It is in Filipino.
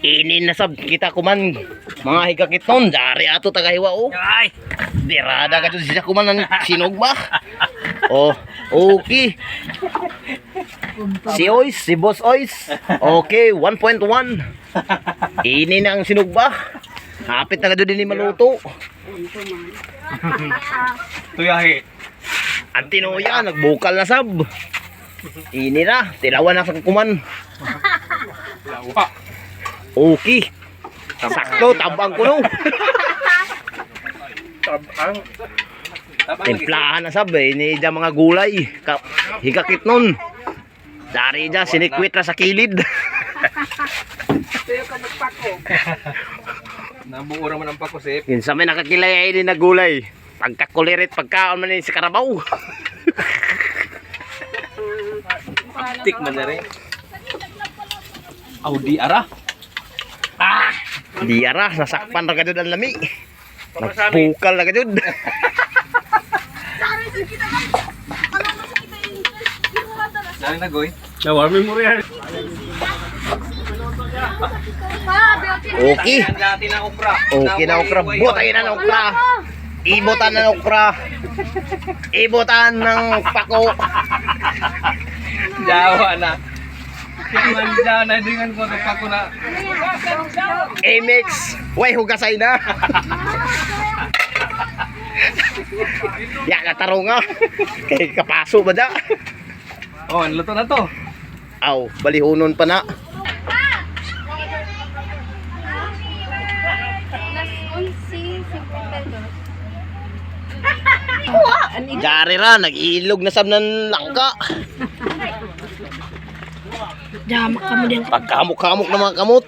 Inin na sab kita kuman mga higakit nun. Dari ato tagahiwa o. Ay! Dirada ka dyan siya kuman ng sinugba. Oh, okay. Si Ois, si Boss Ois. Okay, 1.1. Inin na ang sinugba. Hapit na ka dyan din maluto. Tuyahi. Ang tinuya, nagbukal na sab. Ini na, tilawan na sa kukuman. Lawa. Okay. Sakto, tabang ko no. Tabang. Timplahan na sab eh, ini dyan mga gulay. Higakit nun. Dari dyan, sinikwit na sa kilid. Nabuo naman ang pakusip. Kinsa may nakakilay din na gulay. Pagkakulirit, pagkaon man din si Karabaw. Tik man na rin. Audi ara. Di ara, nasakpan na kadod ang lami. Nagpukal na kadod. Dari na goy. Nawarmi mo rin. Okay. Dati na okra. Okay na okra. Butay na ng okra. Ibotan na ng okra. Ibotan ng pako. Jawa na. Jawa na dengan ko pa ko na. Amex. Way, hugasay na. Ya, katarong nga. Kay kapaso ba da? Oh, luto na to. Aw, balihunon pa na. Gari ra, nag-iilog na sab ng langka. Jamak kamu din. Pagkamok-kamok na mga kamot.